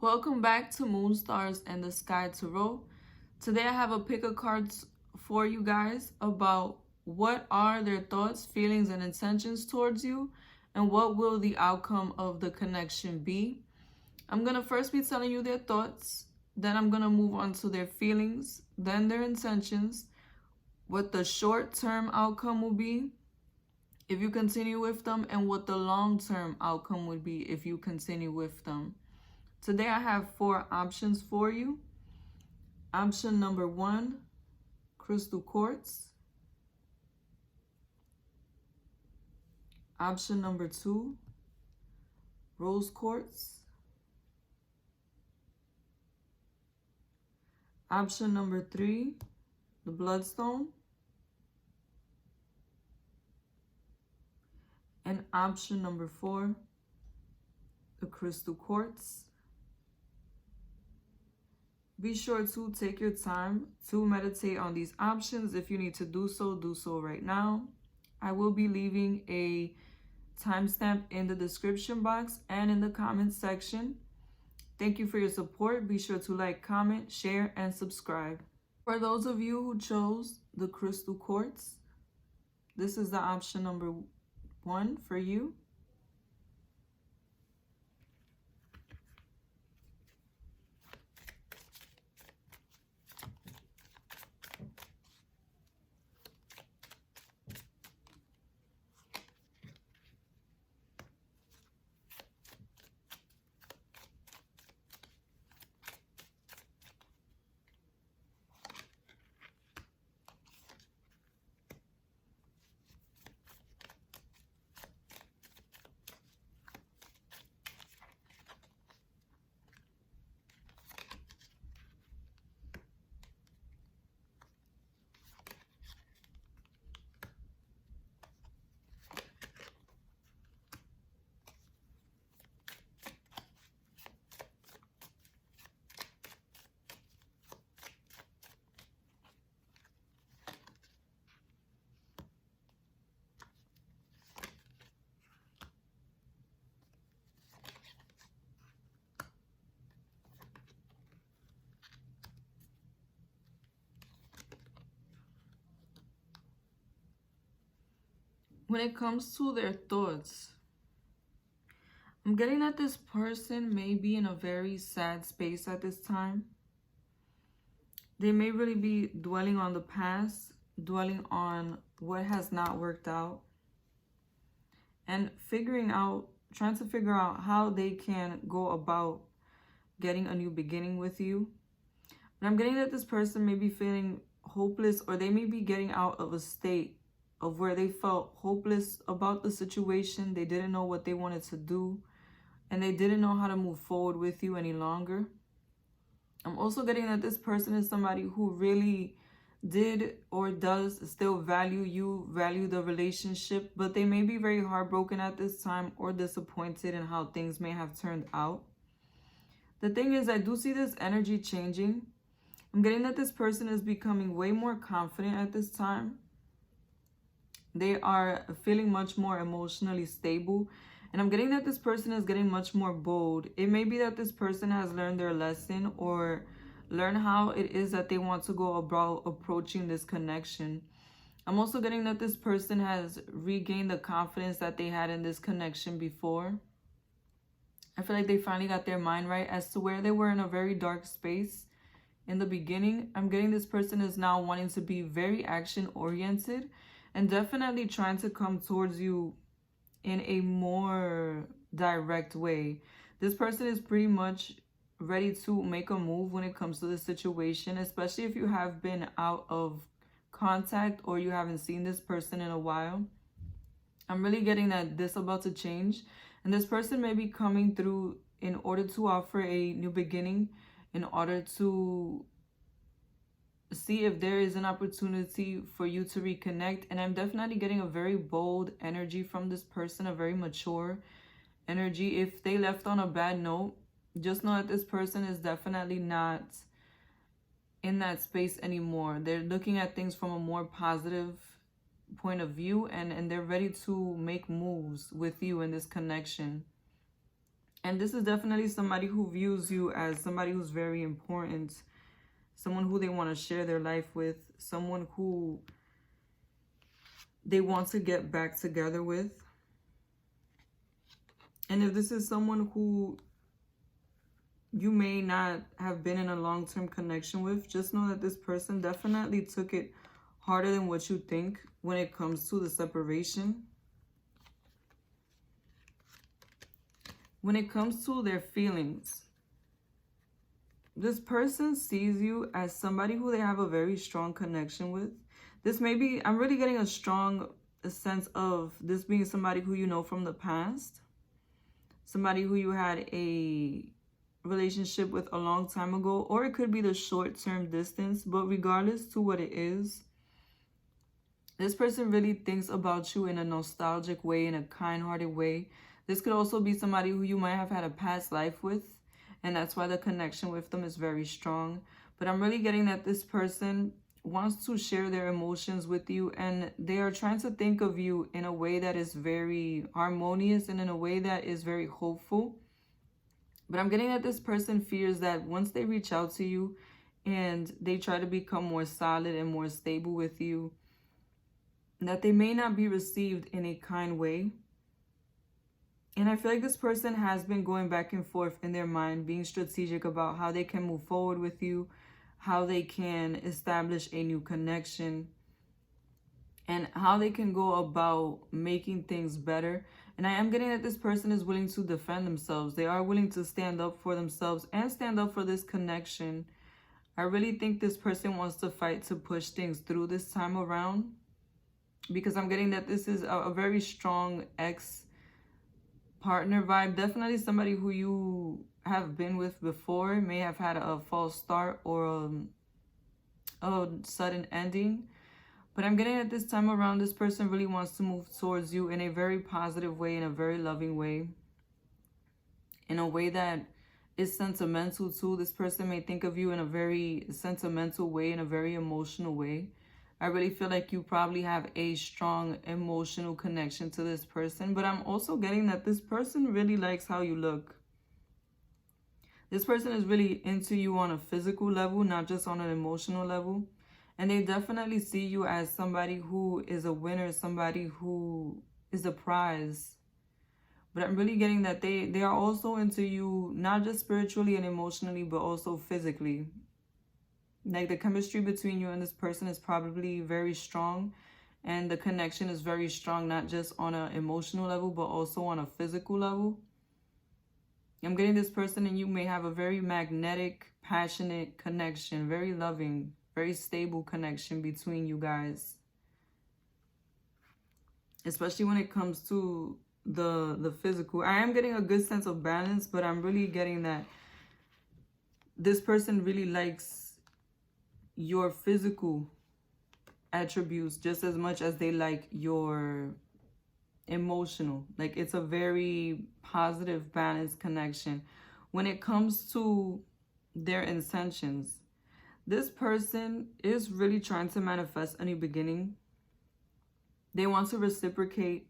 Welcome back to Moon Stars and the Sky Tarot. Today I have a pick of cards for you guys about what are their thoughts, feelings, and intentions towards you, and what will the outcome of the connection be. I'm going to first be telling you their thoughts, then I'm going to move on to their feelings, then their intentions, what the short-term outcome will be if you continue with them, and what the long-term outcome would be if you continue with them. Today I have 4 options for you. Option number 1, crystal quartz. Option number 2, rose quartz. Option number 3, the bloodstone. And option number 4, the crystal quartz. Be sure to take your time to meditate on these options. If you need to do so right now. I will be leaving a timestamp in the description box and in the comment section. Thank you for your support. Be sure to like, comment, share, and subscribe. For those of you who chose the crystal quartz, this is the option number 1 for you. When it comes to their thoughts, I'm getting that this person may be in a very sad space at this time. They may really be dwelling on the past, dwelling on what has not worked out, and trying to figure out how they can go about getting a new beginning with you. And I'm getting that this person may be feeling hopeless, or they may be getting out of a state of where they felt hopeless about the situation. They didn't know what they wanted to do, and they didn't know how to move forward with you any longer. I'm also getting that this person is somebody who really did or does still value you, value the relationship, but they may be very heartbroken at this time or disappointed in how things may have turned out. The thing is, I do see this energy changing. I'm getting that this person is becoming way more confident at this time. They are feeling much more emotionally stable. And I'm getting that this person is getting much more bold. It may be that this person has learned their lesson or learned how it is that they want to go about approaching this connection. I'm also getting that this person has regained the confidence that they had in this connection before. I feel like they finally got their mind right as to where they were in a very dark space in the beginning. I'm getting this person is now wanting to be very action-oriented and definitely trying to come towards you in a more direct way. This person is pretty much ready to make a move when it comes to this situation, especially if you have been out of contact or you haven't seen this person in a while. I'm really getting that this is about to change, and this person may be coming through in order to offer a new beginning, in order to see if there is an opportunity for you to reconnect. And I'm definitely getting a very bold energy from this person, a very mature energy. If they left on a bad note, just know that this person is definitely not in that space anymore. They're looking at things from a more positive point of view, and they're ready to make moves with you in this connection. And this is definitely somebody who views you as somebody who's very important, someone who they want to share their life with, someone who they want to get back together with. And if this is someone who you may not have been in a long-term connection with, just know that this person definitely took it harder than what you think when it comes to the separation. When it comes to their feelings, this person sees you as somebody who they have a very strong connection with. This may be, I'm really getting a strong sense of this being somebody who you know from the past. Somebody who you had a relationship with a long time ago. Or it could be the short-term distance. But regardless to what it is, this person really thinks about you in a nostalgic way, in a kind-hearted way. This could also be somebody who you might have had a past life with, and that's why the connection with them is very strong. But I'm really getting that this person wants to share their emotions with you, and they are trying to think of you in a way that is very harmonious and in a way that is very hopeful. But I'm getting that this person fears that once they reach out to you and they try to become more solid and more stable with you, that they may not be received in a kind way. And I feel like this person has been going back and forth in their mind, being strategic about how they can move forward with you, how they can establish a new connection, and how they can go about making things better. And I am getting that this person is willing to defend themselves. They are willing to stand up for themselves and stand up for this connection. I really think this person wants to fight to push things through this time around, because I'm getting that this is a very strong ex-partner vibe. Definitely somebody who you have been with before, may have had a false start or a sudden ending. But I'm getting at this time around, this person really wants to move towards you in a very positive way, in a very loving way, in a way that is sentimental too. This person may think of you in a very sentimental way, in a very emotional way. I really feel like you probably have a strong emotional connection to this person. But I'm also getting that this person really likes how you look. This person is really into you on a physical level, not just on an emotional level. And they definitely see you as somebody who is a winner, somebody who is a prize. But I'm really getting that they are also into you, not just spiritually and emotionally, but also physically. Like the chemistry between you and this person is probably very strong. And the connection is very strong, not just on an emotional level, but also on a physical level. I'm getting this person and you may have a very magnetic, passionate connection, very loving, very stable connection between you guys. Especially when it comes to the physical. I am getting a good sense of balance, but I'm really getting that this person really likes your physical attributes just as much as they like your emotional. Like it's a very positive, balanced connection. When it comes to their intentions, this person is really trying to manifest a new beginning. They want to reciprocate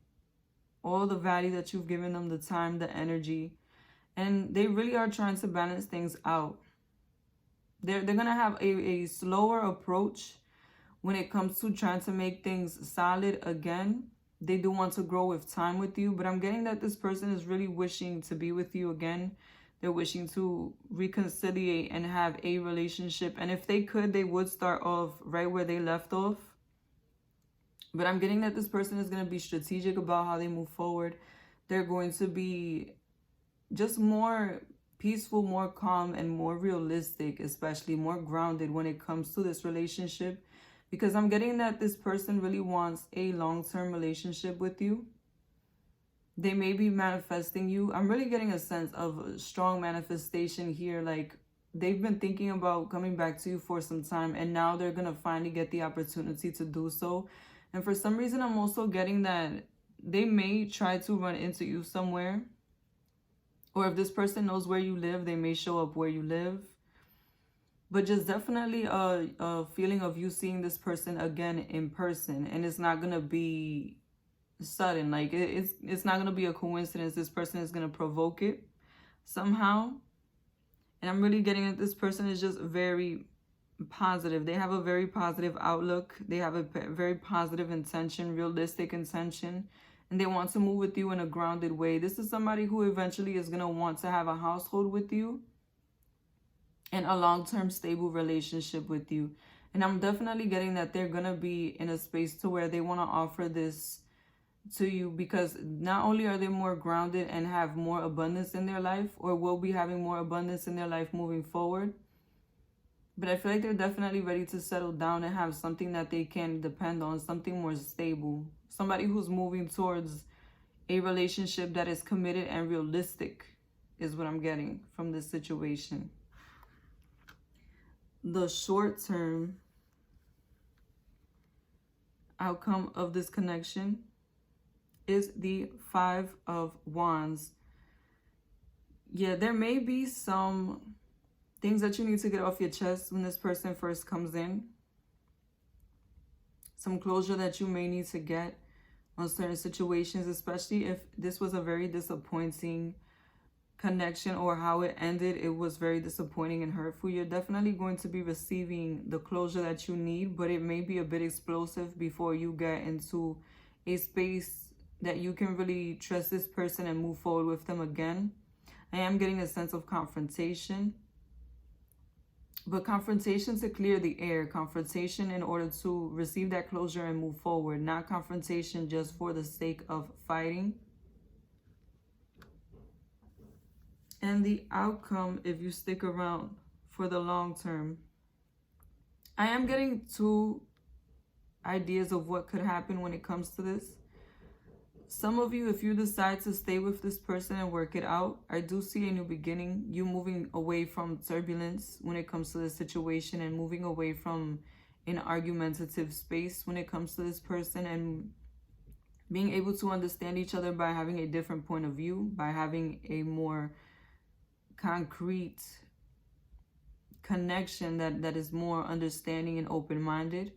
all the value that you've given them, the time, the energy. And they really are trying to balance things out. They're going to have a slower approach when it comes to trying to make things solid again. They do want to grow with time with you. But I'm getting that this person is really wishing to be with you again. They're wishing to reconciliate and have a relationship. And if they could, they would start off right where they left off. But I'm getting that this person is going to be strategic about how they move forward. They're going to be just more peaceful, more calm, and more realistic, especially more grounded when it comes to this relationship. Because I'm getting that this person really wants a long-term relationship with you. They may be manifesting you. I'm really getting a sense of strong manifestation here. Like they've been thinking about coming back to you for some time, and now they're going to finally get the opportunity to do so. And for some reason, I'm also getting that they may try to run into you somewhere. Or if this person knows where you live, they may show up where you live. But just definitely a feeling of you seeing this person again in person. And it's not going to be sudden. Like it's not going to be a coincidence. This person is going to provoke it. somehow. And I'm really getting that this person is just very positive. They have a very positive outlook. They have a very positive intention, realistic intention. And they want to move with you in a grounded way. This is somebody who eventually is going to want to have a household with you and a long-term stable relationship with you. And I'm definitely getting that they're going to be in a space to where they want to offer this to you, because not only are they more grounded and have more abundance in their life, or will be having more abundance in their life moving forward, but I feel like they're definitely ready to settle down and have something that they can depend on, something more stable. Somebody who's moving towards a relationship that is committed and realistic is what I'm getting from this situation. The short-term outcome of this connection is the 5 of Wands. Yeah, there may be some things that you need to get off your chest when this person first comes in. Some closure that you may need to get on certain situations, especially if this was a very disappointing connection, or how it ended, it was very disappointing and hurtful. You're definitely going to be receiving the closure that you need, but it may be a bit explosive before you get into a space that you can really trust this person and move forward with them again. I am getting a sense of confrontation, but confrontation to clear the air, confrontation in order to receive that closure and move forward, not confrontation just for the sake of fighting. And the outcome, if you stick around for the long term, I am getting 2 ideas of what could happen when it comes to this. Some of you, if you decide to stay with this person and work it out, I do see a new beginning. You moving away from turbulence when it comes to this situation, and moving away from an argumentative space when it comes to this person, and being able to understand each other by having a different point of view, by having a more concrete connection that is more understanding and open-minded.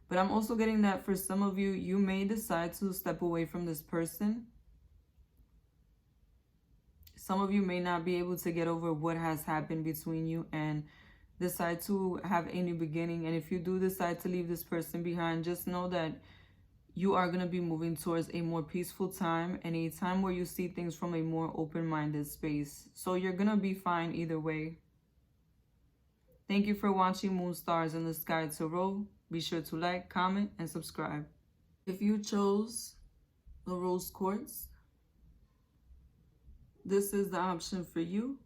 But I'm also getting that for some of you, you may decide to step away from this person. Some of you may not be able to get over what has happened between you and decide to have a new beginning. And if you do decide to leave this person behind, just know that you are going to be moving towards a more peaceful time, and a time where you see things from a more open-minded space. So you're going to be fine either way. Thank you for watching Moon Stars in the Sky Tarot. Be sure to like, comment, and subscribe. If you chose the rose quartz, this is the option for you.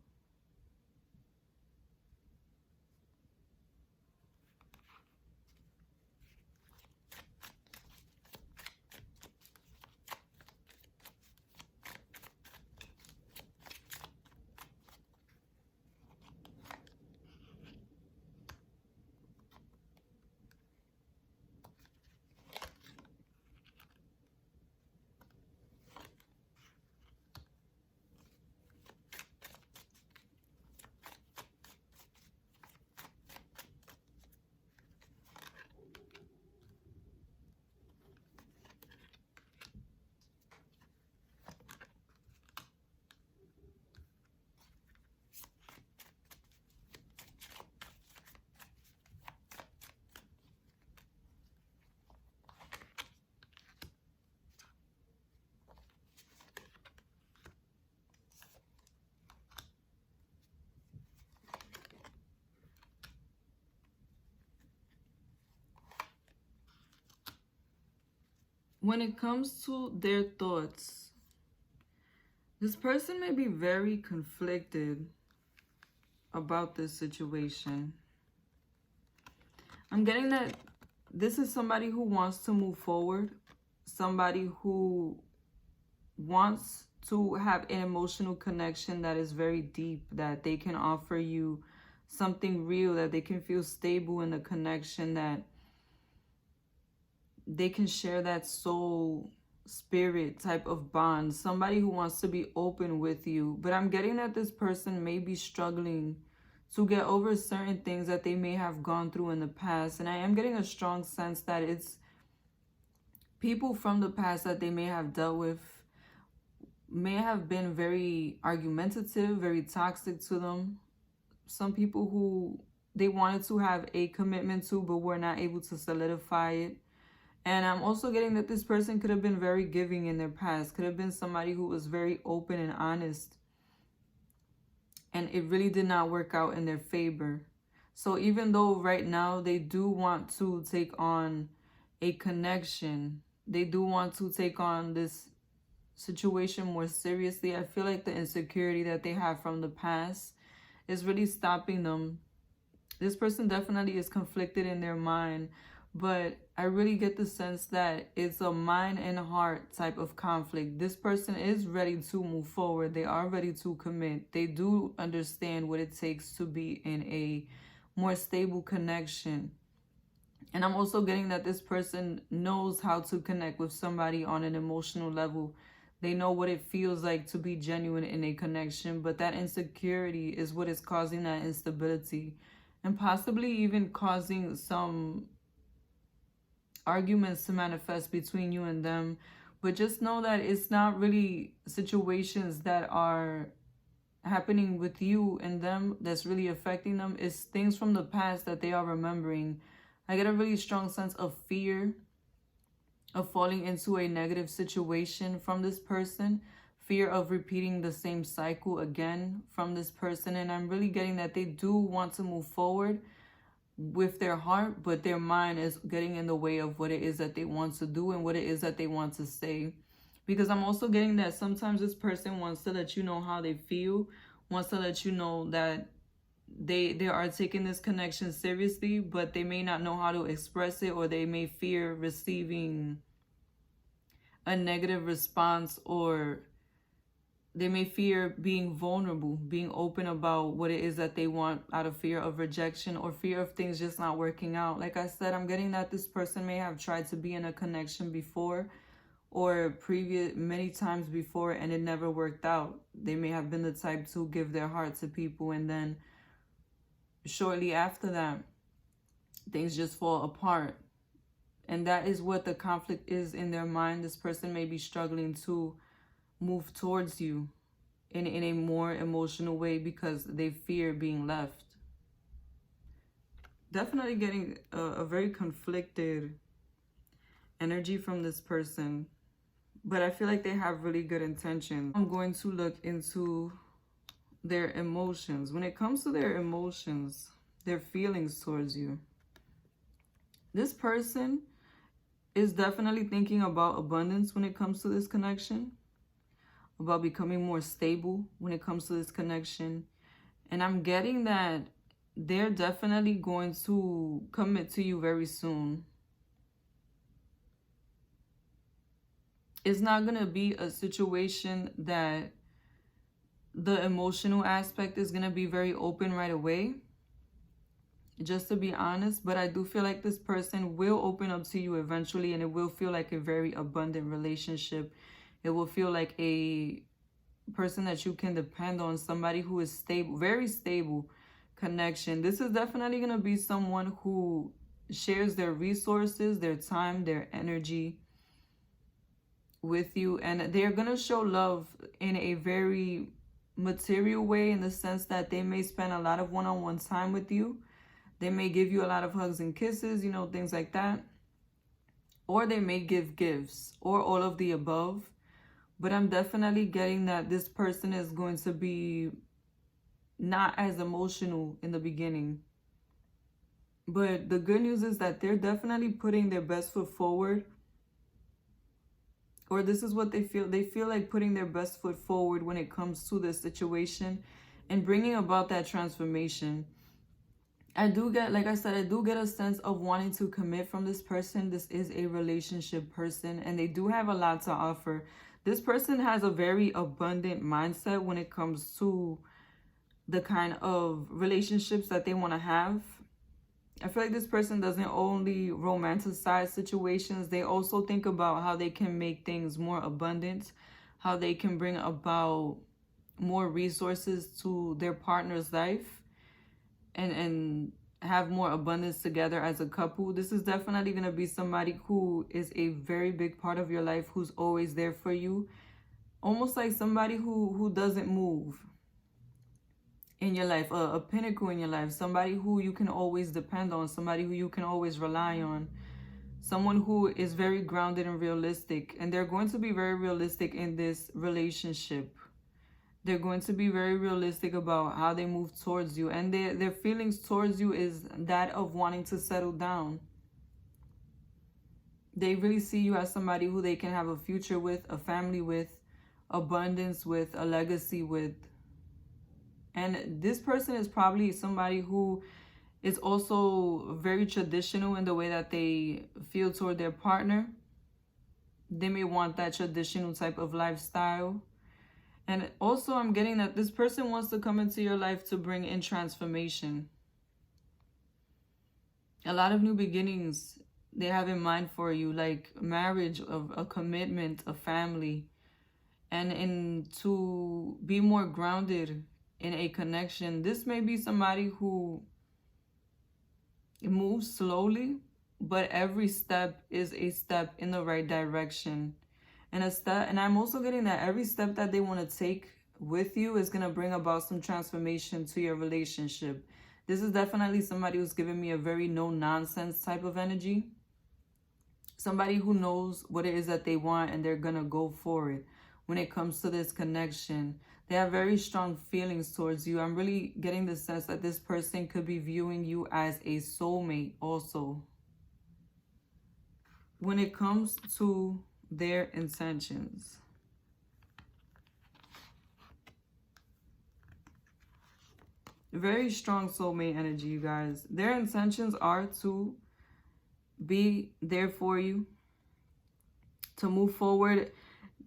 When it comes to their thoughts, this person may be very conflicted about this situation. I'm getting that this is somebody who wants to move forward, somebody who wants to have an emotional connection that is very deep, that they can offer you something real, that they can feel stable in the connection, that they can share that soul spirit type of bond, somebody who wants to be open with you. But I'm getting that this person may be struggling to get over certain things that they may have gone through in the past. And I am getting a strong sense that it's people from the past that they may have dealt with, may have been very argumentative, very toxic to them. Some people who they wanted to have a commitment to, but were not able to solidify it. And I'm also getting that this person could have been very giving in their past, could have been somebody who was very open and honest. And it really did not work out in their favor. So even though right now they do want to take on a connection, they do want to take on this situation more seriously, I feel like the insecurity that they have from the past is really stopping them. This person definitely is conflicted in their mind, but I really get the sense that it's a mind and heart type of conflict. This person is ready to move forward. They are ready to commit. They do understand what it takes to be in a more stable connection. And I'm also getting that this person knows how to connect with somebody on an emotional level. They know what it feels like to be genuine in a connection, but that insecurity is what is causing that instability and possibly even causing some arguments to manifest between you and them. But just know that it's not really situations that are happening with you and them that's really affecting them. It's things from the past that they are remembering. I get a really strong sense of fear of falling into a negative situation from this person, fear of repeating the same cycle again from this person. And I'm really getting that they do want to move forward with their heart, but their mind is getting in the way of what it is that they want to do and what it is that they want to say. Because I'm also getting that sometimes this person wants to let you know how they feel, wants to let you know that they are taking this connection seriously, but they may not know how to express it, or they may fear receiving a negative response, or they may fear being vulnerable, being open about what it is that they want out of fear of rejection or fear of things just not working out. Like I said, I'm getting that this person may have tried to be in a connection before or many times before, and it never worked out. They may have been the type to give their heart to people, and then shortly after that, things just fall apart. And that is what the conflict is in their mind. This person may be struggling to move towards you in a more emotional way because they fear being left. Definitely getting a very conflicted energy from this person, but I feel like they have really good intentions. I'm going to look into their emotions. When it comes to their emotions, their feelings towards you, this person is definitely thinking about abundance when it comes to this connection, about becoming more stable when it comes to this connection. And I'm getting that they're definitely going to commit to you very soon. It's not going to be a situation that the emotional aspect is going to be very open right away, just to be honest. But I do feel like this person will open up to you eventually, and it will feel like a very abundant relationship. It will feel like a person that you can depend on, somebody who is stable, very stable connection. This is definitely going to be someone who shares their resources, their time, their energy with you, and they're going to show love in a very material way, in the sense that they may spend a lot of one-on-one time with you. They may give you a lot of hugs and kisses, you know, things like that. Or they may give gifts, or all of the above. But I'm definitely getting that this person is going to be not as emotional in the beginning. But the good news is that they're definitely putting their best foot forward. Or this is what they feel. They feel like putting their best foot forward when it comes to this situation and bringing about that transformation. I do get, like I said, I do get a sense of wanting to commit from this person. This is a relationship person, and they do have a lot to offer. This person has a very abundant mindset when it comes to the kind of relationships that they want to have. I feel like this person doesn't only romanticize situations. They also think about how they can make things more abundant, how they can bring about more resources to their partner's life, and have more abundance together as a couple. This is definitely going to be somebody who is a very big part of your life, who's always there for you. almost like somebody who doesn't move in your life, a pinnacle in your life, somebody who you can always depend on, somebody who you can always rely on, someone who is very grounded and realistic. And they're going to be very realistic in this relationship. They're going to be very realistic about how they move towards you, and their feelings towards you is that of wanting to settle down. They really see you as somebody who they can have a future with, a family with, abundance with, a legacy with. And this person is probably somebody who is also very traditional in the way that they feel toward their partner. They may want that traditional type of lifestyle. And also I'm getting that this person wants to come into your life to bring in transformation. A lot of new beginnings they have in mind for you, like marriage, a commitment, a family, and to be more grounded in a connection. This may be somebody who moves slowly, but every step is a step in the right direction. And I'm also getting that every step that they want to take with you is going to bring about some transformation to your relationship. This is definitely somebody who's giving me a very no-nonsense type of energy. Somebody who knows what it is that they want and they're going to go for it. When it comes to this connection, they have very strong feelings towards you. I'm really getting the sense that this person could be viewing you as a soulmate also. When it comes to their intentions, very strong soulmate energy, you guys. Their intentions are to be there for you, to move forward.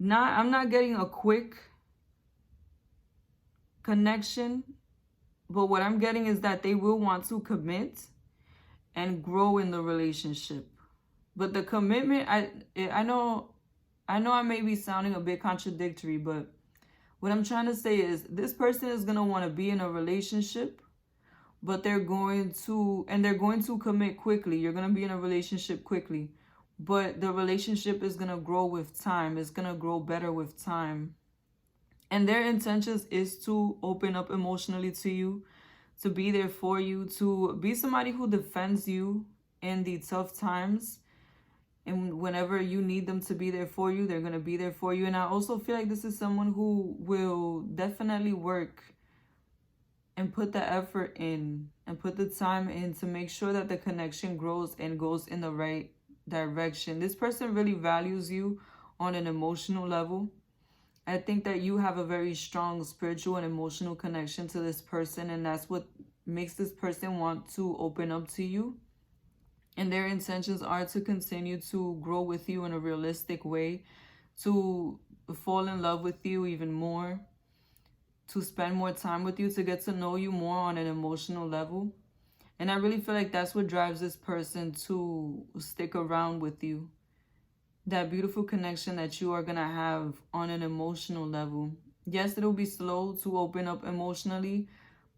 I'm not getting a quick connection, but what I'm getting is that they will want to commit and grow in the relationship. But the commitment, I know I may be sounding a bit contradictory, but what I'm trying to say is this person is going to want to be in a relationship, but they're going to commit quickly. You're going to be in a relationship quickly, but the relationship is going to grow with time. It's going to grow better with time. And their intentions is to open up emotionally to you, to be there for you, to be somebody who defends you in the tough times. And whenever you need them to be there for you, they're going to be there for you. And I also feel like this is someone who will definitely work and put the effort in and put the time in to make sure that the connection grows and goes in the right direction. This person really values you on an emotional level. I think that you have a very strong spiritual and emotional connection to this person, and that's what makes this person want to open up to you. And their intentions are to continue to grow with you in a realistic way, to fall in love with you even more, to spend more time with you, to get to know you more on an emotional level. And I really feel like that's what drives this person to stick around with you. That beautiful connection that you are going to have on an emotional level. Yes, it'll be slow to open up emotionally,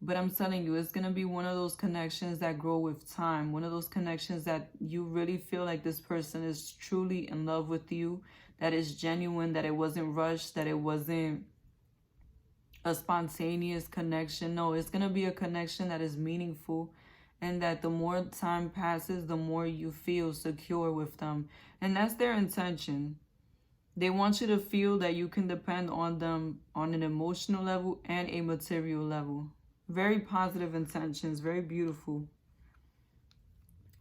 but I'm telling you, it's going to be one of those connections that grow with time. One of those connections that you really feel like this person is truly in love with you, that is genuine, that it wasn't rushed, that it wasn't a spontaneous connection. No, it's going to be a connection that is meaningful, and that the more time passes, the more you feel secure with them. And that's their intention. They want you to feel that you can depend on them on an emotional level and a material level. Very positive intentions, very beautiful.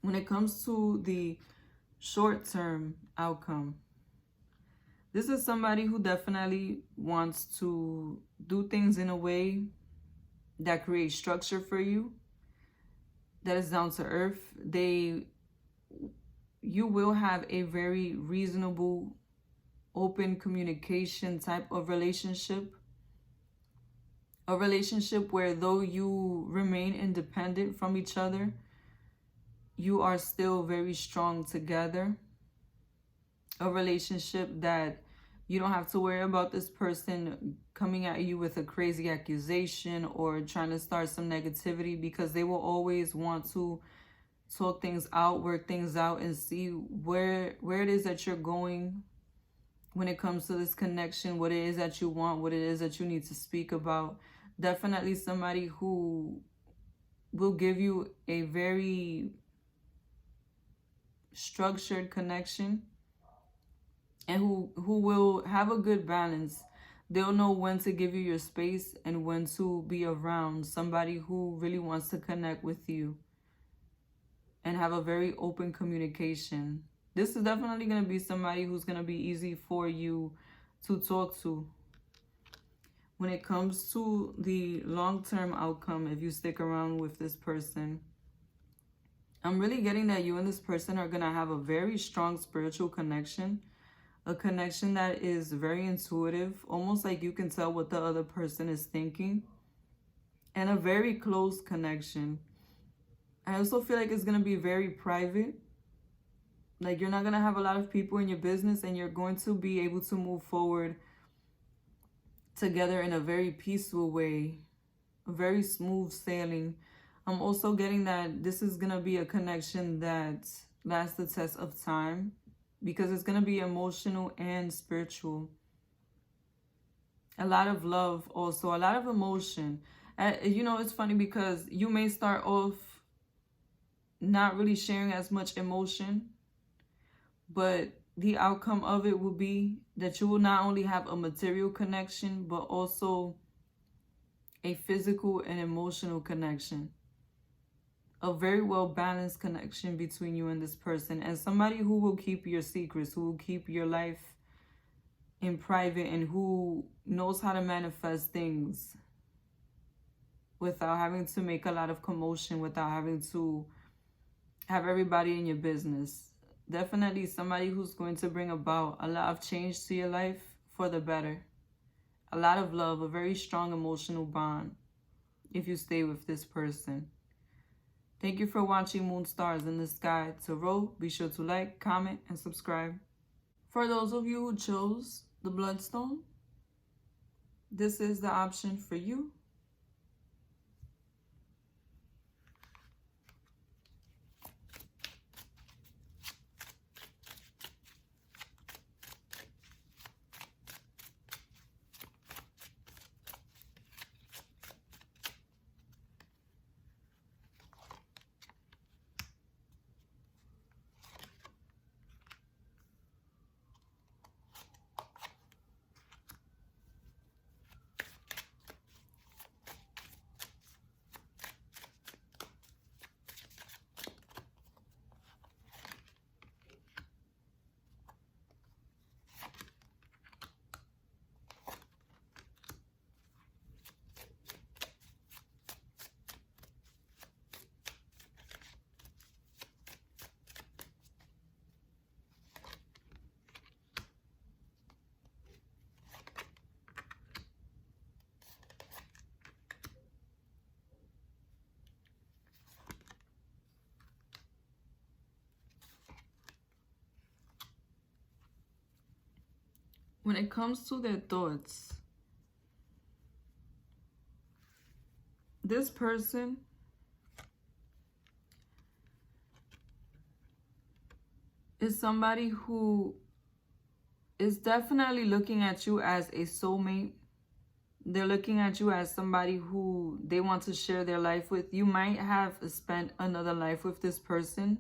When it comes to the short-term outcome, this is somebody who definitely wants to do things in a way that creates structure for you, that is down to earth. You will have a very reasonable, open communication type of relationship. A relationship where though you remain independent from each other, you are still very strong together. A relationship that you don't have to worry about this person coming at you with a crazy accusation or trying to start some negativity, because they will always want to talk things out, work things out, and see where it is that you're going when it comes to this connection, what it is that you want, what it is that you need to speak about. Definitely somebody who will give you a very structured connection, and who will have a good balance. They'll know when to give you your space and when to be around somebody who really wants to connect with you and have a very open communication. This is definitely going to be somebody who's going to be easy for you to talk to. When it comes to the long-term outcome, if you stick around with this person, I'm really getting that you and this person are going to have a very strong spiritual connection. A connection that is very intuitive, almost like you can tell what the other person is thinking. And a very close connection. I also feel like it's going to be very private. Like you're not going to have a lot of people in your business, and you're going to be able to move forward together in a very peaceful way. A very smooth sailing. I'm also getting that this is going to be a connection that lasts the test of time, because it's going to be emotional and spiritual. A lot of love also, a lot of emotion. You know, it's funny because you may start off not really sharing as much emotion, but the outcome of it will be that you will not only have a material connection, but also a physical and emotional connection. A very well balanced connection between you and this person, and somebody who will keep your secrets, who will keep your life in private, and who knows how to manifest things without having to make a lot of commotion, without having to have everybody in your business. Definitely somebody who's going to bring about a lot of change to your life for the better. A lot of love, a very strong emotional bond if you stay with this person. Thank you for watching Moon Stars in the Sky Tarot. Be sure to like, comment, and subscribe. For those of you who chose the Bloodstone, this is the option for you. When it comes to their thoughts, this person is somebody who is definitely looking at you as a soulmate. They're looking at you as somebody who they want to share their life with. You might have spent another life with this person,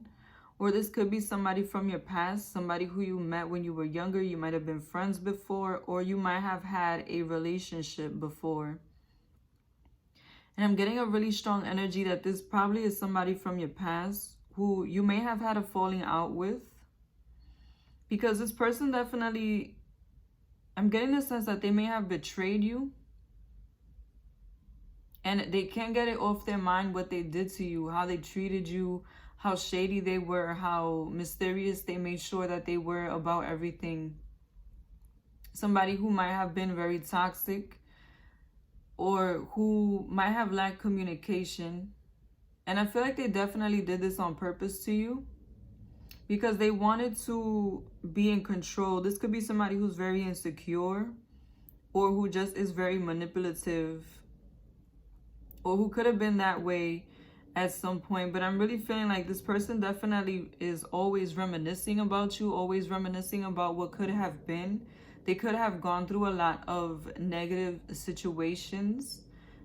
or this could be somebody from your past, somebody who you met when you were younger. You might have been friends before, or you might have had a relationship before. And I'm getting a really strong energy that this probably is somebody from your past who you may have had a falling out with. Because this person definitely, I'm getting the sense that they may have betrayed you. And they can't get it off their mind what they did to you, how they treated you, how shady they were, how mysterious they made sure that they were about everything. Somebody who might have been very toxic, or who might have lacked communication. And I feel like they definitely did this on purpose to you, because they wanted to be in control. This could be somebody who's very insecure, or who just is very manipulative, or who could have been that way at some point. But I'm really feeling like this person definitely is always reminiscing about you, always reminiscing about what could have been. They could have gone through a lot of negative situations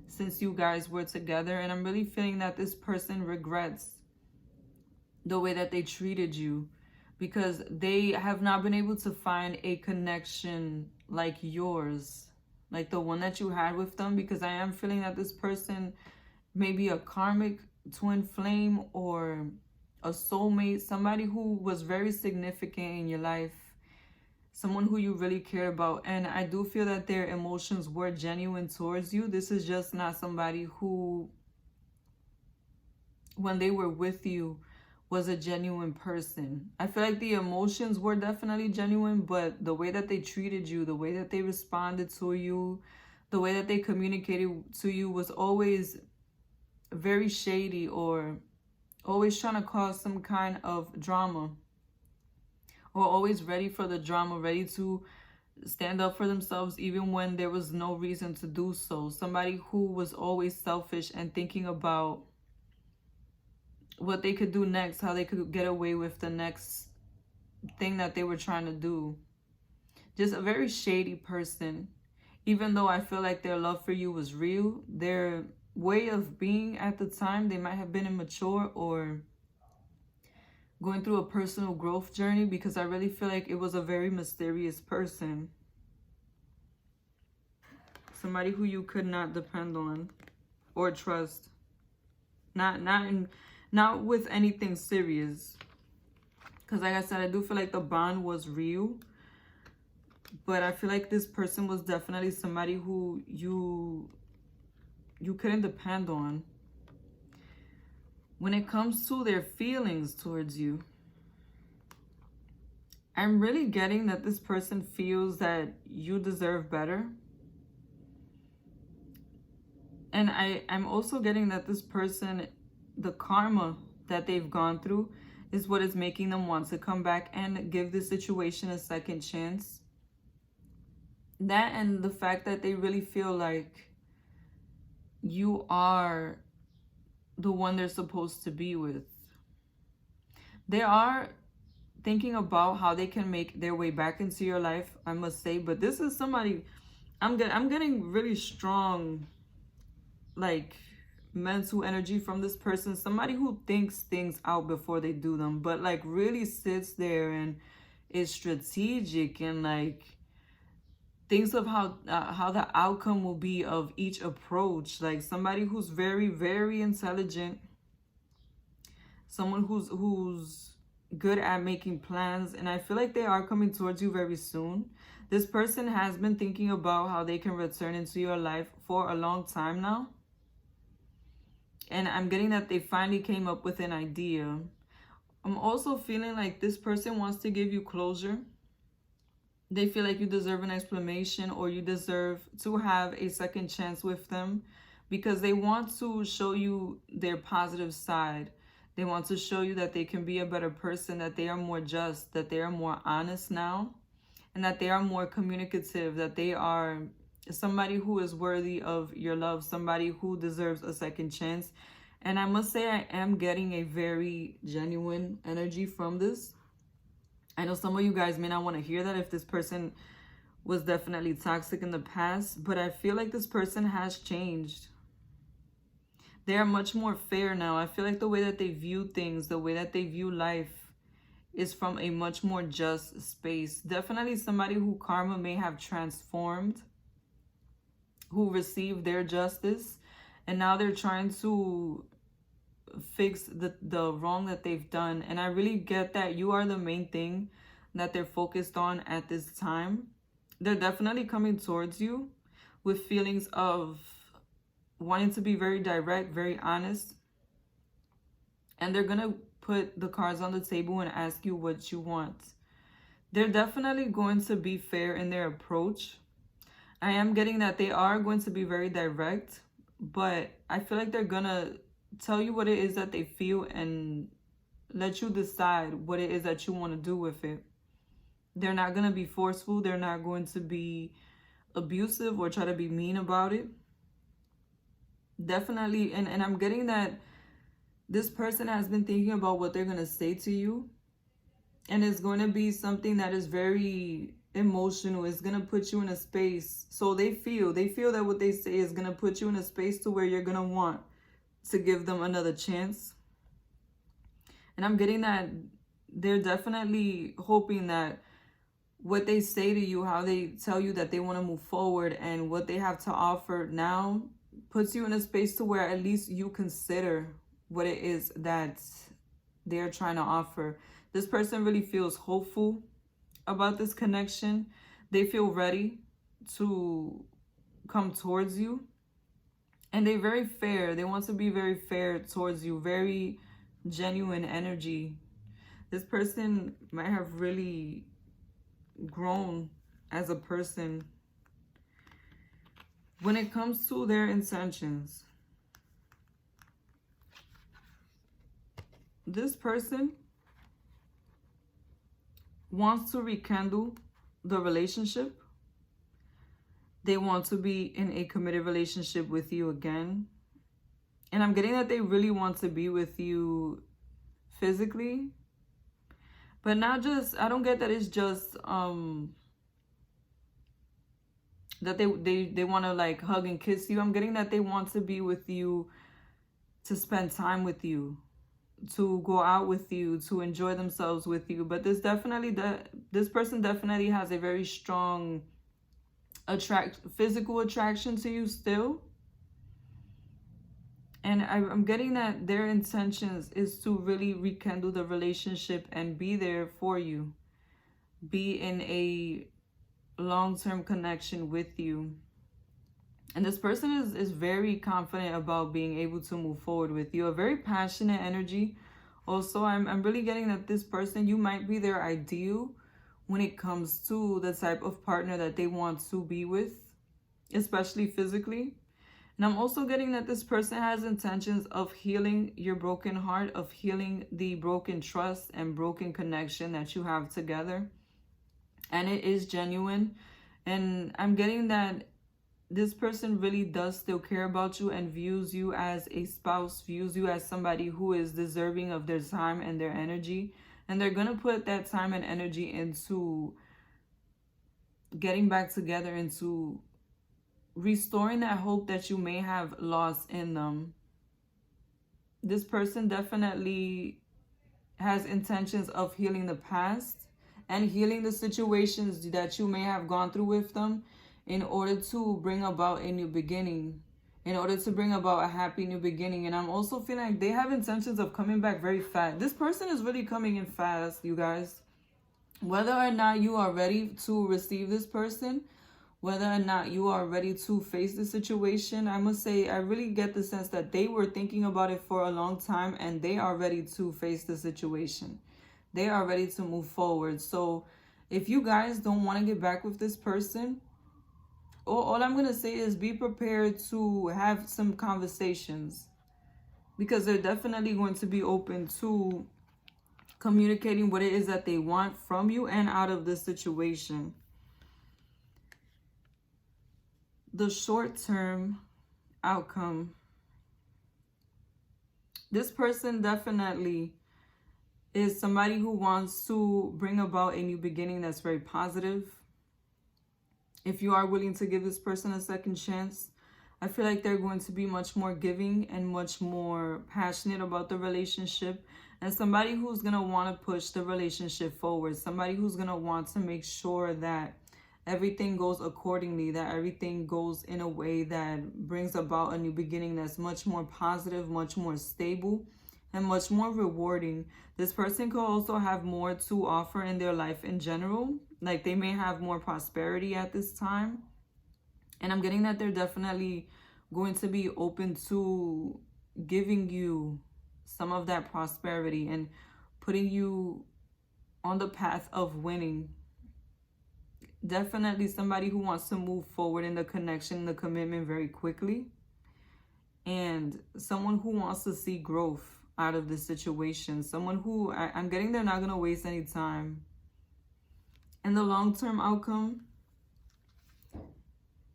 since you guys were together. And I'm really feeling that this person regrets the way that they treated you, because they have not been able to find a connection like yours, like the one that you had with them. Because I am feeling that this person may be a karmic twin flame or a soulmate, somebody who was very significant in your life, someone who you really care about. And I do feel that their emotions were genuine towards you. This is just not somebody who, when they were with you, was a genuine person. I feel like the emotions were definitely genuine, but the way that they treated you, the way that they responded to you, the way that they communicated to you was always very shady, or always trying to cause some kind of drama, or always ready for the drama, ready to stand up for themselves even when there was no reason to do so. Somebody who was always selfish and thinking about what they could do next, how they could get away with the next thing that they were trying to do. Just a very shady person. Even though I feel like their love for you was real, their way of being at the time, they might have been immature or going through a personal growth journey, because I really feel like it was a very mysterious person. Somebody who you could not depend on or trust. Not with anything serious. Because like I said, I do feel like the bond was real. But I feel like this person was definitely somebody who you couldn't depend on. When it comes to their feelings towards you, I'm really getting that this person feels that you deserve better. And I'm also getting that this person, the karma that they've gone through is what is making them want to come back and give this situation a second chance. That, and the fact that they really feel like you are the one they're supposed to be with. They are thinking about how they can make their way back into your life, I must say. But this is somebody, I'm getting really strong, like, mental energy from this person. Somebody who thinks things out before they do them, but like really sits there and is strategic and like thinks of how the outcome will be of each approach. Like somebody who's very, very intelligent, someone who's good at making plans. And I feel like they are coming towards you very soon. This person has been thinking about how they can return into your life for a long time now. And I'm getting that they finally came up with an idea. I'm also feeling like this person wants to give you closure. They feel like you deserve an explanation, or you deserve to have a second chance with them, because they want to show you their positive side. They want to show you that they can be a better person, that they are more just, that they are more honest now, and that they are more communicative, that they are somebody who is worthy of your love, somebody who deserves a second chance. And I must say, I am getting a very genuine energy from this. I know some of you guys may not want to hear that if this person was definitely toxic in the past, but I feel like this person has changed. They are much more fair now. I feel like the way that they view things, the way that they view life is from a much more just space. Definitely somebody who karma may have transformed, who received their justice, and now they're trying to fix the wrong that they've done. And I really get that you are the main thing that they're focused on at this time. They're definitely coming towards you with feelings of wanting to be very direct, very honest. And they're gonna put the cards on the table and ask you what you want. They're definitely going to be fair in their approach. I am getting that they are going to be very direct, but I feel like they're gonna tell you what it is that they feel and let you decide what it is that you want to do with it. They're not going to be forceful. They're not going to be abusive or try to be mean about it. Definitely. And I'm getting that this person has been thinking about what they're going to say to you. And it's going to be something that is very emotional. It's going to put you in a space. So they feel that what they say is going to put you in a space to where you're going to want to give them another chance. And I'm getting that they're definitely hoping that what they say to you, how they tell you that they want to move forward, and what they have to offer now puts you in a space to where at least you consider what it is that they're trying to offer. This person really feels hopeful about this connection. They feel ready to come towards you. And they're very fair. They want to be very fair towards you. Very genuine energy. This person might have really grown as a person. When it comes to their intentions, this person wants to rekindle the relationship. They want to be in a committed relationship with you again. And I'm getting that they really want to be with you physically. But not just, I don't get that it's just that they want to like hug and kiss you. I'm getting that they want to be with you, to spend time with you, to go out with you, to enjoy themselves with you. But this person definitely has a very strong physical attraction to you still. And I'm getting that their intentions is to really rekindle the relationship and be there for you. Be in a long-term connection with you. And this person is very confident about being able to move forward with you. A very passionate energy. Also, I'm really getting that this person, you might be their ideal when it comes to the type of partner that they want to be with, especially physically. And I'm also getting that this person has intentions of healing your broken heart, of healing the broken trust and broken connection that you have together. And it is genuine. And I'm getting that this person really does still care about you and views you as a spouse, views you as somebody who is deserving of their time and their energy. And they're going to put that time and energy into getting back together, into restoring that hope that you may have lost in them. This person definitely has intentions of healing the past and healing the situations that you may have gone through with them in order to bring about a new beginning, in order to bring about a happy new beginning. And I'm also feeling like they have intentions of coming back very fast. This person is really coming in fast, you guys. Whether or not you are ready to receive this person, whether or not you are ready to face the situation, I must say, I really get the sense that they were thinking about it for a long time and they are ready to face the situation. They are ready to move forward. So if you guys don't want to get back with this person, all I'm going to say is be prepared to have some conversations, because they're definitely going to be open to communicating what it is that they want from you and out of this situation. The short-term outcome. This person definitely is somebody who wants to bring about a new beginning that's very positive. If you are willing to give this person a second chance, I feel like they're going to be much more giving and much more passionate about the relationship, and somebody who's going to want to push the relationship forward, somebody who's going to want to make sure that everything goes accordingly, that everything goes in a way that brings about a new beginning that's much more positive, much more stable, and much more rewarding. This person could also have more to offer in their life in general. Like they may have more prosperity at this time. And I'm getting that they're definitely going to be open to giving you some of that prosperity and putting you on the path of winning. Definitely somebody who wants to move forward in the connection, the commitment very quickly. And someone who wants to see growth out of this situation. Someone who I'm getting they're not going to waste any time. And the long-term outcome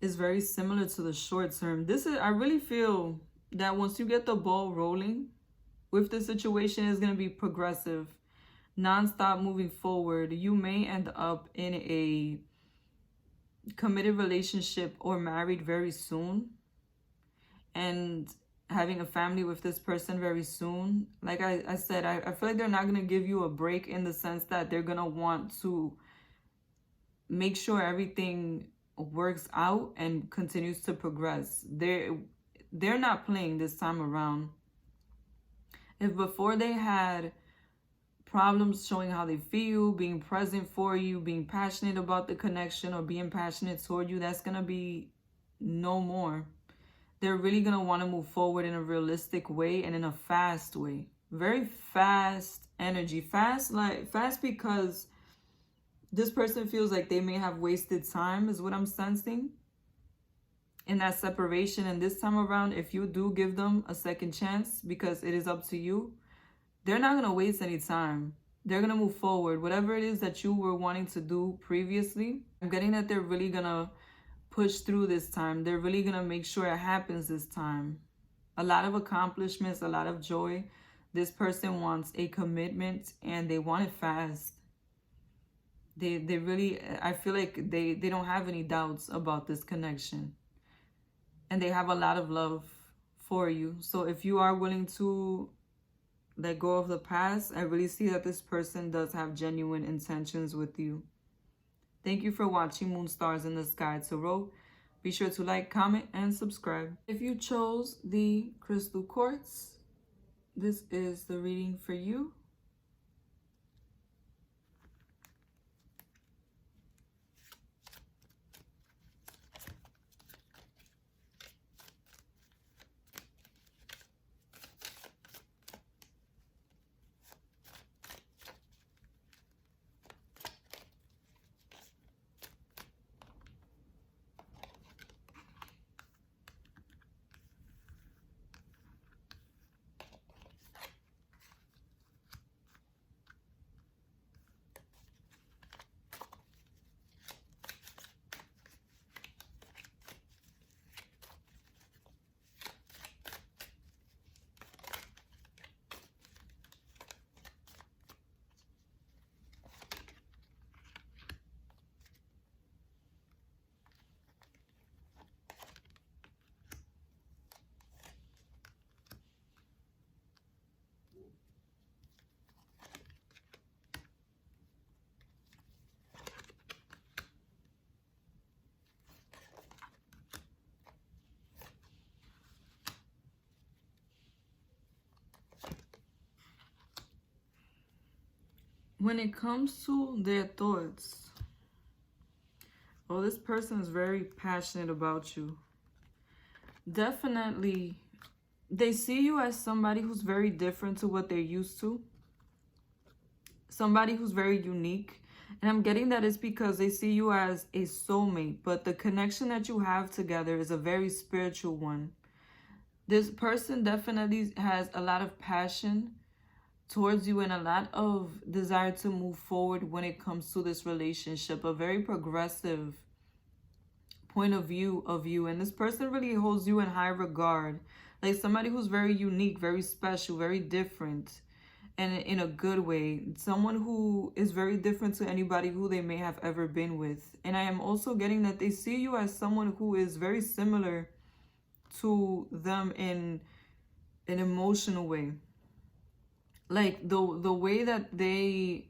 is very similar to the short-term. I really feel that once you get the ball rolling with the situation, is going to be progressive, non-stop moving forward. You may end up in a committed relationship or married very soon, and having a family with this person very soon. Like I said, I feel like they're not going to give you a break, in the sense that they're going to want to make sure everything works out and continues to progress. They're not playing this time around. If before they had problems showing how they feel, being present for you, being passionate about the connection, or being passionate toward you, that's going to be no more. They're really going to want to move forward in a realistic way and in a fast way. Very fast energy. Fast because this person feels like they may have wasted time, is what I'm sensing, in that separation. And this time around, if you do give them a second chance, because it is up to you, they're not going to waste any time. They're going to move forward. Whatever it is that you were wanting to do previously, I'm getting that they're really going to push through this time. They're really going to make sure it happens this time. A lot of accomplishments, a lot of joy. This person wants a commitment, and they want it fast. They really, I feel like they don't have any doubts about this connection. And they have a lot of love for you. So if you are willing to let go of the past, I really see that this person does have genuine intentions with you. Thank you for watching Moon Stars in the Sky Tarot. Be sure to like, comment, and subscribe. If you chose the crystal quartz, this is the reading for you. When it comes to their thoughts, well, this person is very passionate about you. Definitely, they see you as somebody who's very different to what they're used to. Somebody who's very unique. And I'm getting that it's because they see you as a soulmate. But the connection that you have together is a very spiritual one. This person definitely has a lot of passion towards you and a lot of desire to move forward when it comes to this relationship. A very progressive point of view of you. And this person really holds you in high regard. Like somebody who's very unique, very special, very different. And in a good way. Someone who is very different to anybody who they may have ever been with. And I am also getting that they see you as someone who is very similar to them in an emotional way. Like the way that they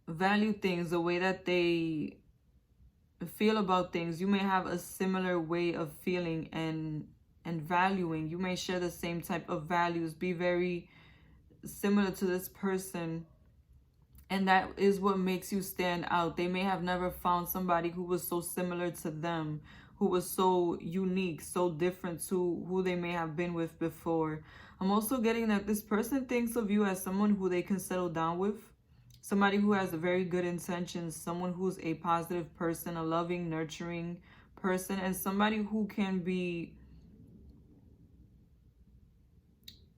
value things, the way that they feel about things, you may have a similar way of feeling and valuing. You may share the same type of values, be very similar to this person, and that is what makes you stand out. They may have never found somebody who was so similar to them, who was so unique, so different to who they may have been with before. I'm also getting that this person thinks of you as someone who they can settle down with, somebody who has very good intentions, someone who's a positive person, a loving, nurturing person, and somebody who can be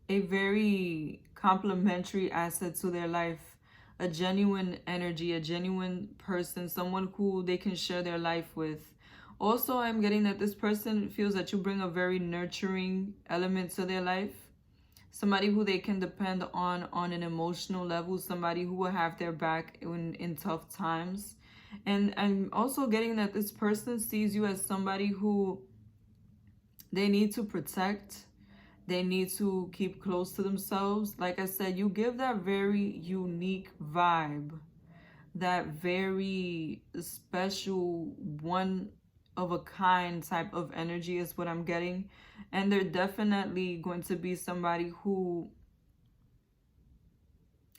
a very complementary asset to their life, a genuine energy, a genuine person, someone who they can share their life with. Also, I'm getting that this person feels that you bring a very nurturing element to their life. Somebody who they can depend on an emotional level. Somebody who will have their back in tough times. And I'm also getting that this person sees you as somebody who they need to protect. They need to keep close to themselves. Like I said, you give that very unique vibe, that very special, one of a kind type of energy is what I'm getting. And they're definitely going to be somebody who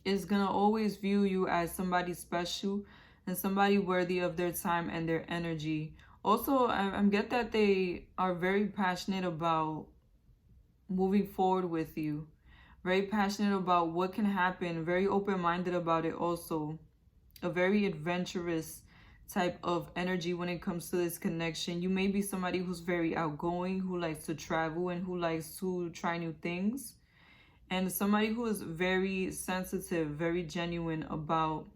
is going to always view you as somebody special and somebody worthy of their time and their energy. Also, I'm get that they are very passionate about moving forward with you, very passionate about what can happen, very open-minded about it also, a very adventurous type of energy when it comes to this connection. You may be somebody who's very outgoing, who likes to travel and who likes to try new things, and somebody who is very sensitive, very genuine about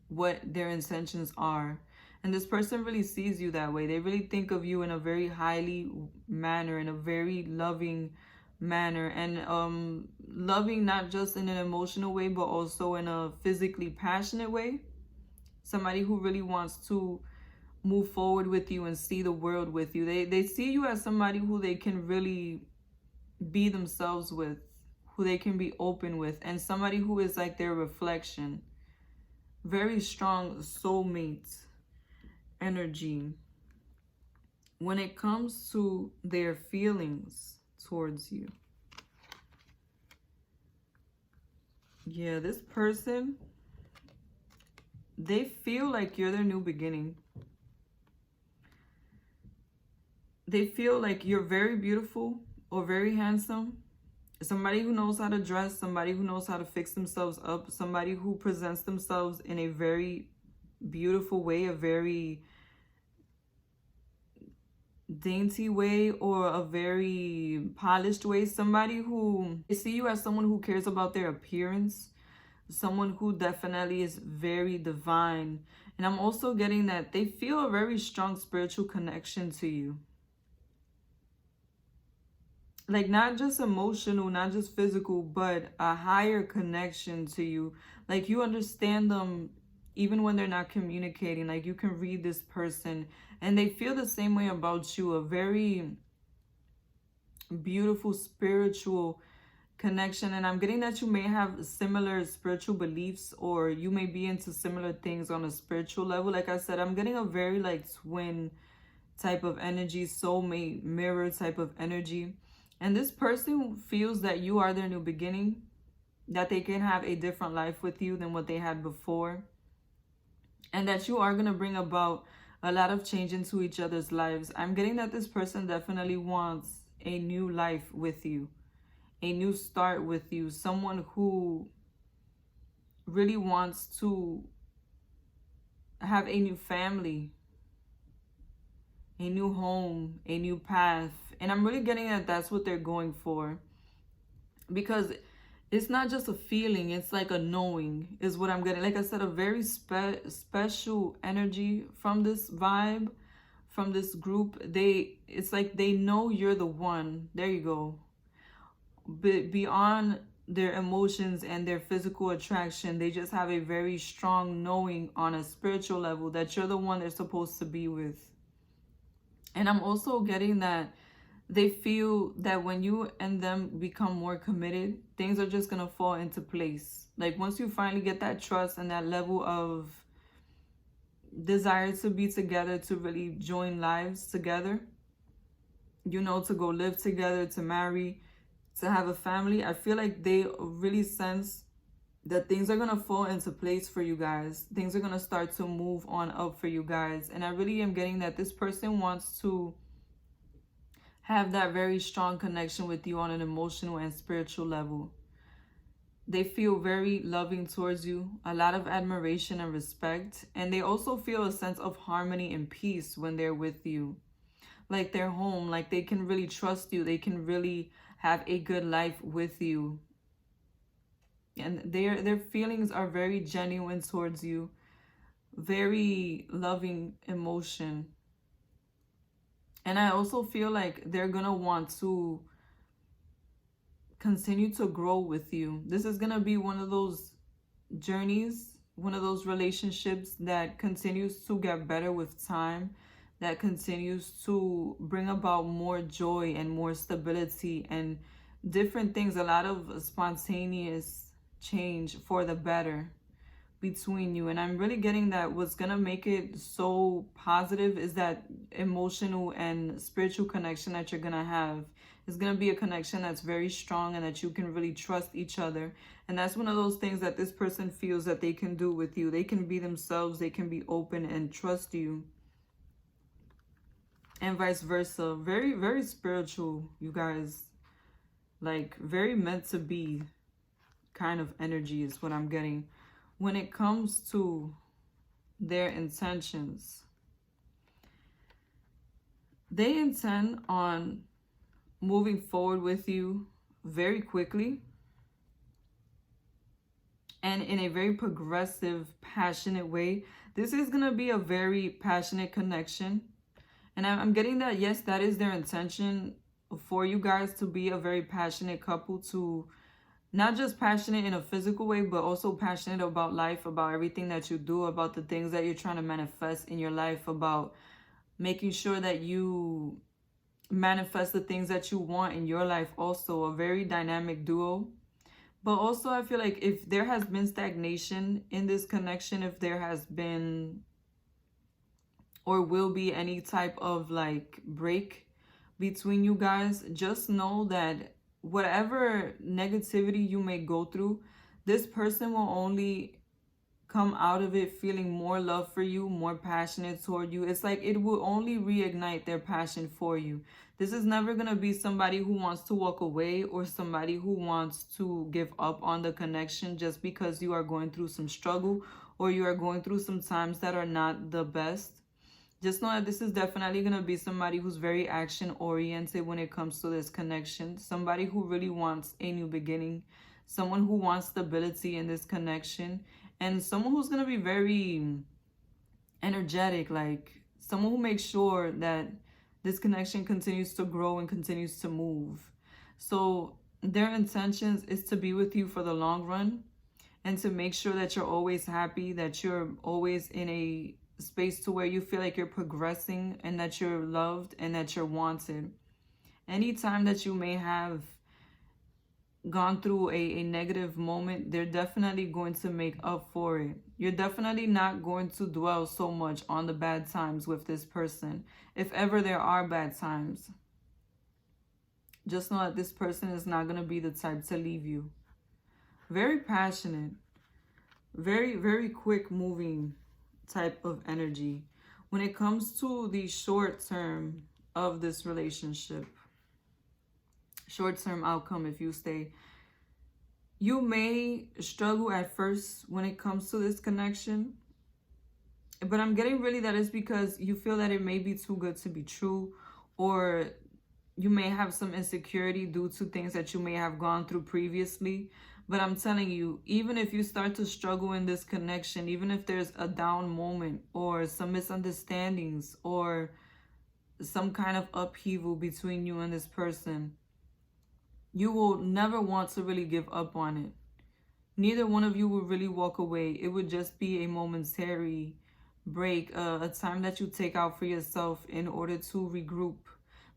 what their intentions are. And this person really sees you that way. They really think of you in a very highly manner, in a very loving manner, and loving not just in an emotional way, but also in a physically passionate way. Somebody who really wants to move forward with you and see the world with you. They see you as somebody who they can really be themselves with, who they can be open with, and somebody who is like their reflection. Very strong soulmate energy when it comes to their feelings towards you. Yeah, this person, they feel like you're their new beginning. They feel like you're very beautiful or very handsome. Somebody who knows how to dress, somebody who knows how to fix themselves up, somebody who presents themselves in a very beautiful way, a very dainty way, or a very polished way. Somebody who, they see you as someone who cares about their appearance, someone who definitely is very divine. And I'm also getting that they feel a very strong spiritual connection to you. Like not just emotional, not just physical, but a higher connection to you. Like you understand them even when they're not communicating. Like you can read this person and they feel the same way about you. A very beautiful spiritual connection. And I'm getting that you may have similar spiritual beliefs, or you may be into similar things on a spiritual level. Like I said, I'm getting a very like twin type of energy, soulmate, mirror type of energy. And this person feels that you are their new beginning, that they can have a different life with you than what they had before, and that you are going to bring about a lot of change into each other's lives. I'm getting that this person definitely wants a new life with you, a new start with you, someone who really wants to have a new family, a new home, a new path. And I'm really getting that that's what they're going for, because it's not just a feeling, it's like a knowing is what I'm getting. Like I said, a very special energy from this vibe, from this group. It's like they know you're the one. There you go. But beyond their emotions and their physical attraction, they just have a very strong knowing on a spiritual level that you're the one they're supposed to be with. And I'm also getting that they feel that when you and them become more committed, things are just going to fall into place. Like once you finally get that trust and that level of desire to be together, to really join lives together, you know, to go live together, to marry, to have a family, I feel like they really sense that things are going to fall into place for you guys. Things are going to start to move on up for you guys. And I really am getting that this person wants to have that very strong connection with you on an emotional and spiritual level. They feel very loving towards you, a lot of admiration and respect. And they also feel a sense of harmony and peace when they're with you. Like they're home, like they can really trust you. They can really have a good life with you. And their feelings are very genuine towards you. Very loving emotion. And I also feel like they're going to want to continue to grow with you. This is going to be one of those journeys one of those relationships that continues to get better with time, that continues to bring about more joy and more stability and different things, a lot of spontaneous change for the better between you. And I'm really getting that what's gonna make it so positive is that emotional and spiritual connection that you're gonna have. It's gonna be a connection that's very strong and that you can really trust each other. And that's one of those things that this person feels that they can do with you. They can be themselves, they can be open and trust you, and vice versa. Very, very spiritual, you guys. Like, very meant to be kind of energy is what I'm getting. When it comes to their intentions, they intend on moving forward with you very quickly and in a very progressive, passionate way. This is going to be a very passionate connection. And I'm getting that, yes, that is their intention for you guys to be a very passionate couple, to not just passionate in a physical way, but also passionate about life, about everything that you do, about the things that you're trying to manifest in your life, about making sure that you manifest the things that you want in your life. Also, a very dynamic duo. But also, I feel like if there has been stagnation in this connection, if there has been or will be any type of like break between you guys, just know that whatever negativity you may go through, this person will only come out of it feeling more love for you, more passionate toward you. It's like it will only reignite their passion for you. This is never going to be somebody who wants to walk away or somebody who wants to give up on the connection just because you are going through some struggle or you are going through some times that are not the best. Just know that this is definitely going to be somebody who's very action oriented when it comes to this connection. Somebody who really wants a new beginning. Someone who wants stability in this connection. And someone who's going to be very energetic. Like someone who makes sure that this connection continues to grow and continues to move. So their intentions is to be with you for the long run. And to make sure that you're always happy. That you're always in a space to where you feel like you're progressing and that you're loved and that you're wanted. Anytime that you may have gone through a negative moment, they're definitely going to make up for it. You're definitely not going to dwell so much on the bad times with this person. If ever there are bad times, just know that this person is not going to be the type to leave you. Very passionate, very, very quick moving type of energy. When it comes to the short term of this relationship, short term outcome, if you stay, you may struggle at first when it comes to this connection, but I'm getting really that it's because you feel that it may be too good to be true, or you may have some insecurity due to things that you may have gone through previously. But I'm telling you, even if you start to struggle in this connection, even if there's a down moment or some misunderstandings or some kind of upheaval between you and this person, you will never want to really give up on it. Neither one of you will really walk away. It would just be a momentary break, a time that you take out for yourself in order to regroup.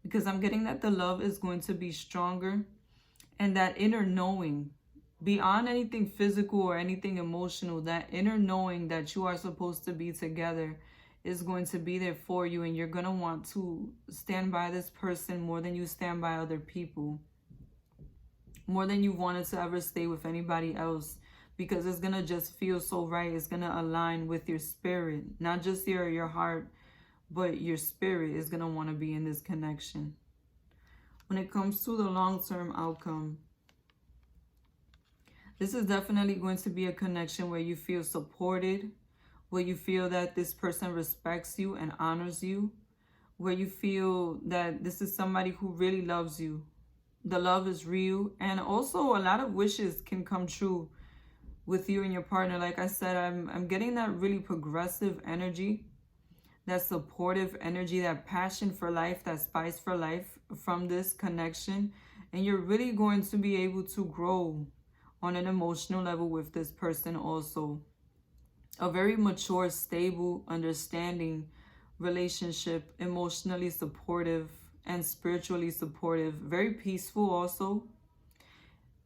Because I'm getting that the love is going to be stronger, and that inner knowing, beyond anything physical or anything emotional, that inner knowing that you are supposed to be together is going to be there for you. And you're going to want to stand by this person more than you stand by other people. More than you wanted to ever stay with anybody else. Because it's going to just feel so right. It's going to align with your spirit. Not just your heart, but your spirit is going to want to be in this connection. When it comes to the long-term outcome, this is definitely going to be a connection where you feel supported, where you feel that this person respects you and honors you, where you feel that this is somebody who really loves you. The love is real, and also a lot of wishes can come true with you and your partner. Like I said, I'm getting that really progressive energy, that supportive energy, that passion for life, that spice for life from this connection. And you're really going to be able to grow on an emotional level with this person also. A very mature, stable, understanding relationship, emotionally supportive and spiritually supportive, very peaceful also.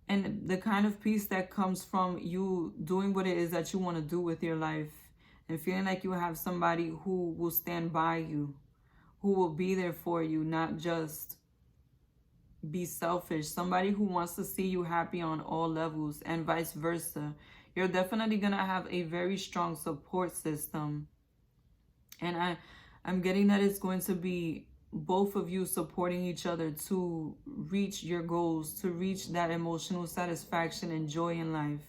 And the kind of peace that comes from you doing what it is that you want to do with your life and feeling like you have somebody who will stand by you, who will be there for you, not just be selfish. Somebody who wants to see you happy on all levels and vice versa. You're definitely going to have a very strong support system. And I'm getting that it's going to be both of you supporting each other to reach your goals, to reach that emotional satisfaction and joy in life.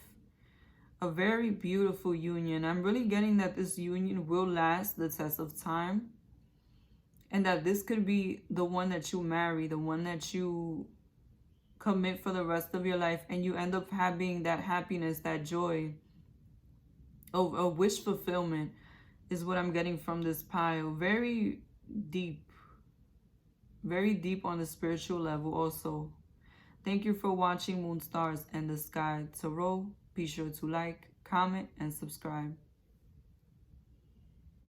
A very beautiful union. I'm really getting that this union will last the test of time. And that this could be the one that you marry, the one that you commit for the rest of your life, and you end up having that happiness, that joy, a wish fulfillment is what I'm getting from this pile. Very deep on the spiritual level also. Thank you for watching Moon Stars and the Sky Tarot. Be sure to like, comment, and subscribe.